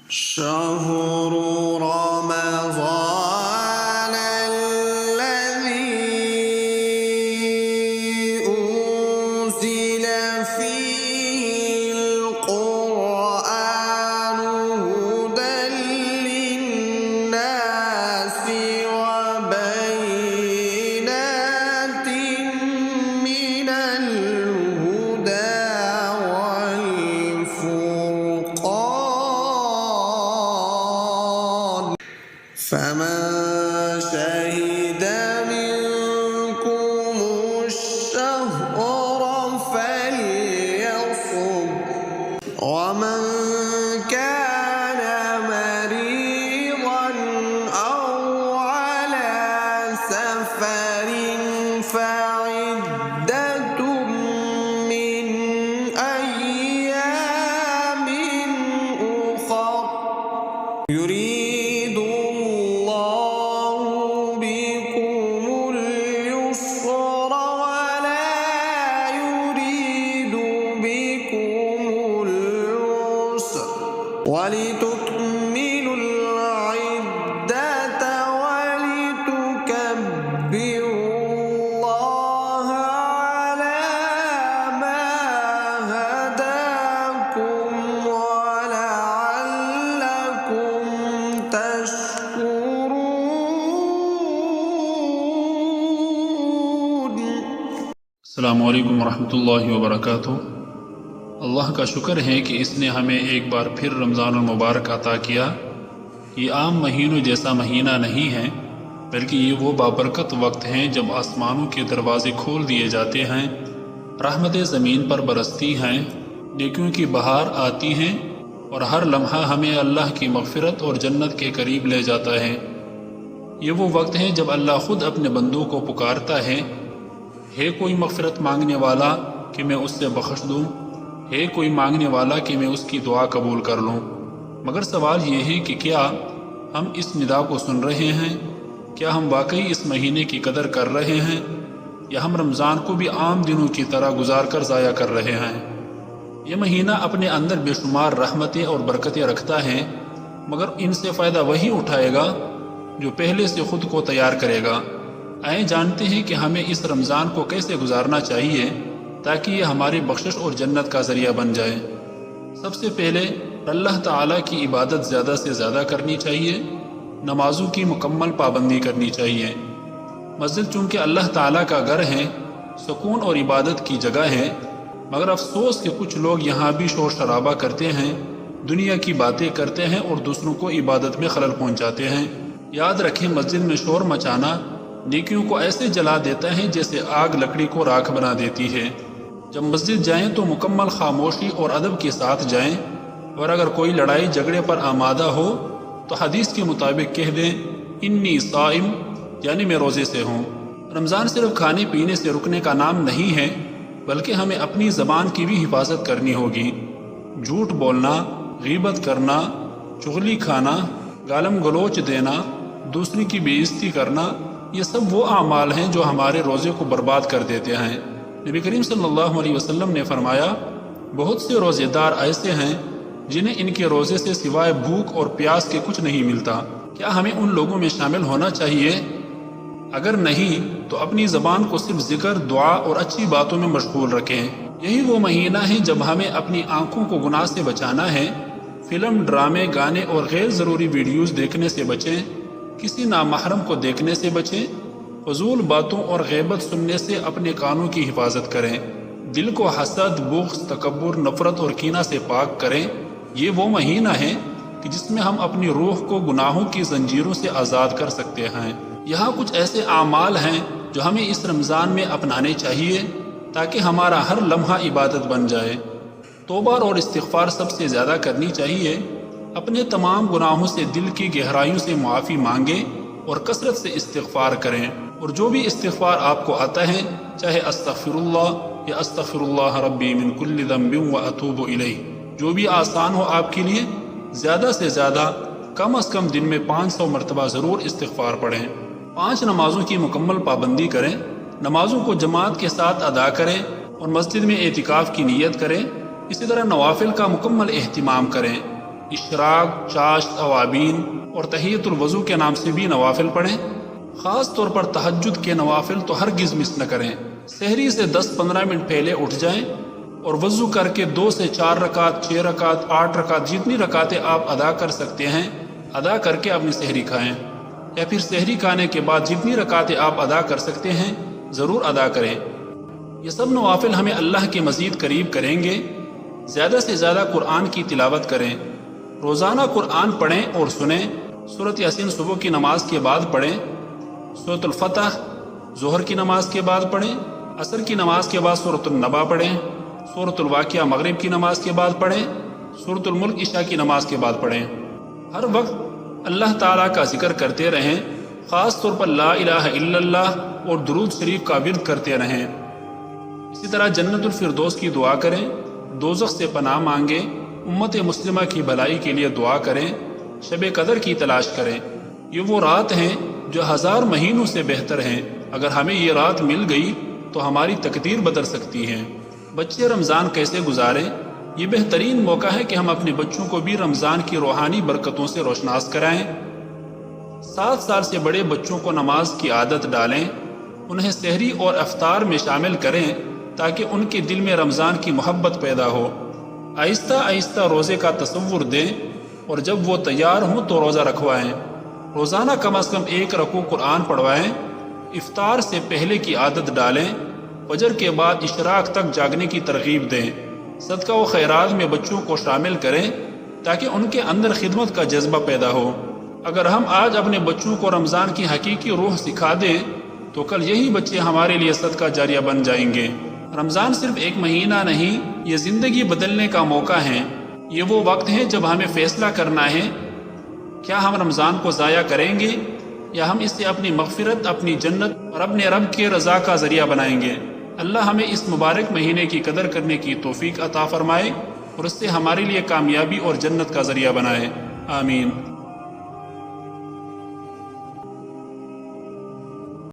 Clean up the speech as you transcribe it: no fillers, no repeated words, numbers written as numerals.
شهر رمضان الذي أنزل فيه القرآن هدى للناس وبينات من الهدى والفرقان فمن شهد منكم الشهر فليصم ومن كان مريضا أو على سفر فعدة من أيام أخر يريد الله بكم اليسر ولا يريد بكم العسر ولتكملوا العدة ولتكبروا الله على ما هداكم ولعلكم تشكرون. السلام علیکم ورحمۃ اللہ وبرکاتہ۔ اللہ کا شکر ہے کہ اس نے ہمیں ایک بار پھر رمضان المبارک عطا کیا۔ یہ عام مہینوں جیسا مہینہ نہیں ہے، بلکہ یہ وہ بابرکت وقت ہیں جب آسمانوں کے دروازے کھول دیے جاتے ہیں، رحمتیں زمین پر برستی ہیں، نیکیوں کی بہار آتی ہیں، اور ہر لمحہ ہمیں اللہ کی مغفرت اور جنت کے قریب لے جاتا ہے۔ یہ وہ وقت ہے جب اللہ خود اپنے بندوں کو پکارتا ہے کوئی مغفرت مانگنے والا کہ میں اس سے بخش دوں، ہے کوئی مانگنے والا کہ میں اس کی دعا قبول کر لوں۔ مگر سوال یہ ہے کہ کیا ہم اس ندا کو سن رہے ہیں؟ کیا ہم واقعی اس مہینے کی قدر کر رہے ہیں، یا ہم رمضان کو بھی عام دنوں کی طرح گزار کر ضائع کر رہے ہیں؟ یہ مہینہ اپنے اندر بے شمار رحمتیں اور برکتیں رکھتا ہے، مگر ان سے فائدہ وہی اٹھائے گا جو پہلے سے خود کو تیار کرے گا۔ آئیں جانتے ہیں کہ ہمیں اس رمضان کو کیسے گزارنا چاہیے تاکہ یہ ہماری بخشش اور جنت کا ذریعہ بن جائے۔ سب سے پہلے اللہ تعالیٰ کی عبادت زیادہ سے زیادہ کرنی چاہیے، نمازوں کی مکمل پابندی کرنی چاہیے۔ مسجد چونکہ اللہ تعالیٰ کا گھر ہے، سکون اور عبادت کی جگہ ہے، مگر افسوس کہ کچھ لوگ یہاں بھی شور شرابہ کرتے ہیں، دنیا کی باتیں کرتے ہیں اور دوسروں کو عبادت میں خلل پہنچاتے ہیں۔ یاد رکھیں، مسجد میں شور مچانا نیکیوں کو ایسے جلا دیتا ہے جیسے آگ لکڑی کو راکھ بنا دیتی ہے۔ جب مسجد جائیں تو مکمل خاموشی اور ادب کے ساتھ جائیں، اور اگر کوئی لڑائی جھگڑے پر آمادہ ہو تو حدیث کے مطابق کہہ دیں انی صائم، یعنی میں روزے سے ہوں۔ رمضان صرف کھانے پینے سے رکنے کا نام نہیں ہے، بلکہ ہمیں اپنی زبان کی بھی حفاظت کرنی ہوگی۔ جھوٹ بولنا، غیبت کرنا، چغلی کھانا، گالم گلوچ دینا، دوسری کی بے عزتی کرنا، یہ سب وہ اعمال ہیں جو ہمارے روزے کو برباد کر دیتے ہیں۔ نبی کریم صلی اللہ علیہ وسلم نے فرمایا، بہت سے روزے دار ایسے ہیں جنہیں ان کے روزے سے سوائے بھوک اور پیاس کے کچھ نہیں ملتا۔ کیا ہمیں ان لوگوں میں شامل ہونا چاہیے؟ اگر نہیں تو اپنی زبان کو صرف ذکر، دعا اور اچھی باتوں میں مشغول رکھیں۔ یہی وہ مہینہ ہے جب ہمیں اپنی آنکھوں کو گناہ سے بچانا ہے۔ فلم، ڈرامے، گانے اور غیر ضروری ویڈیوز دیکھنے سے بچیں، کسی نامحرم کو دیکھنے سے بچیں، فضول باتوں اور غیبت سننے سے اپنے کانوں کی حفاظت کریں، دل کو حسد، بغض، تکبر، نفرت اور کینہ سے پاک کریں۔ یہ وہ مہینہ ہے کہ جس میں ہم اپنی روح کو گناہوں کی زنجیروں سے آزاد کر سکتے ہیں۔ یہاں کچھ ایسے اعمال ہیں جو ہمیں اس رمضان میں اپنانے چاہیے تاکہ ہمارا ہر لمحہ عبادت بن جائے۔ توبہ اور استغفار سب سے زیادہ کرنی چاہیے۔ اپنے تمام گناہوں سے دل کی گہرائیوں سے معافی مانگیں اور کثرت سے استغفار کریں، اور جو بھی استغفار آپ کو آتا ہے، چاہے استغفر اللہ یا استغفر اللہ ربی من کل ذنب واتوب الیہ، جو بھی آسان ہو آپ کے لیے، زیادہ سے زیادہ کم از کم دن میں 500 مرتبہ ضرور استغفار پڑھیں۔ 5 نمازوں کی مکمل پابندی کریں، نمازوں کو جماعت کے ساتھ ادا کریں اور مسجد میں اعتکاف کی نیت کریں۔ اسی طرح نوافل کا مکمل اہتمام کریں۔ اشراق، چاشت، اوابین اور تحیۃ الوضو کے نام سے بھی نوافل پڑھیں۔ خاص طور پر تہجد کے نوافل تو ہرگز مس نہ کریں۔ سحری سے 10-15 منٹ پہلے اٹھ جائیں اور وضو کر کے 2 سے 4 رکعت، 6 رکعت، 8 رکعت، جتنی رکعتیں آپ ادا کر سکتے ہیں ادا کر کے اپنی سحری کھائیں، یا پھر سحری کھانے کے بعد جتنی رکعتیں آپ ادا کر سکتے ہیں ضرور ادا کریں۔ یہ سب نوافل ہمیں اللہ کے مزید قریب کریں گے۔ زیادہ سے زیادہ قرآن کی تلاوت کریں، روزانہ قرآن پڑھیں اور سنیں۔ سورۃ یاسین صبح کی نماز کے بعد پڑھیں، سورۃ الفتح ظہر کی نماز کے بعد پڑھیں، عصر کی نماز کے بعد سورۃ النبا پڑھیں، سورۃ الواقعہ مغرب کی نماز کے بعد پڑھیں، سورۃ الملک عشاء کی نماز کے بعد پڑھیں۔ ہر وقت اللہ تعالیٰ کا ذکر کرتے رہیں، خاص طور پر لا الہ الا اللہ اور درود شریف کا ورد کرتے رہیں۔ اسی طرح جنت الفردوس کی دعا کریں، دوزخ سے پناہ مانگیں، امت مسلمہ کی بھلائی کے لیے دعا کریں، شب قدر کی تلاش کریں۔ یہ وہ رات ہیں جو 1000 مہینوں سے بہتر ہیں۔ اگر ہمیں یہ رات مل گئی تو ہماری تقدیر بدل سکتی ہے۔ بچے رمضان کیسے گزاریں؟ یہ بہترین موقع ہے کہ ہم اپنے بچوں کو بھی رمضان کی روحانی برکتوں سے روشناس کرائیں۔ 7 سال سے بڑے بچوں کو نماز کی عادت ڈالیں، انہیں سحری اور افطار میں شامل کریں تاکہ ان کے دل میں رمضان کی محبت پیدا ہو۔ آہستہ آہستہ روزے کا تصور دیں اور جب وہ تیار ہوں تو روزہ رکھوائیں۔ روزانہ کم از کم 1 رکوع قرآن پڑھوائیں۔ افطار سے پہلے کی عادت ڈالیں، فجر کے بعد اشراق تک جاگنے کی ترغیب دیں۔ صدقہ و خیرات میں بچوں کو شامل کریں تاکہ ان کے اندر خدمت کا جذبہ پیدا ہو۔ اگر ہم آج اپنے بچوں کو رمضان کی حقیقی روح سکھا دیں تو کل یہی بچے ہمارے لیے صدقہ جاریہ بن جائیں گے۔ رمضان صرف ایک مہینہ نہیں، یہ زندگی بدلنے کا موقع ہے۔ یہ وہ وقت ہے جب ہمیں فیصلہ کرنا ہے، کیا ہم رمضان کو ضائع کریں گے یا ہم اسے اپنی مغفرت، اپنی جنت اور اپنے رب کے رضا کا ذریعہ بنائیں گے۔ اللہ ہمیں اس مبارک مہینے کی قدر کرنے کی توفیق عطا فرمائے اور اس سے ہمارے لیے کامیابی اور جنت کا ذریعہ بنائے۔ آمین۔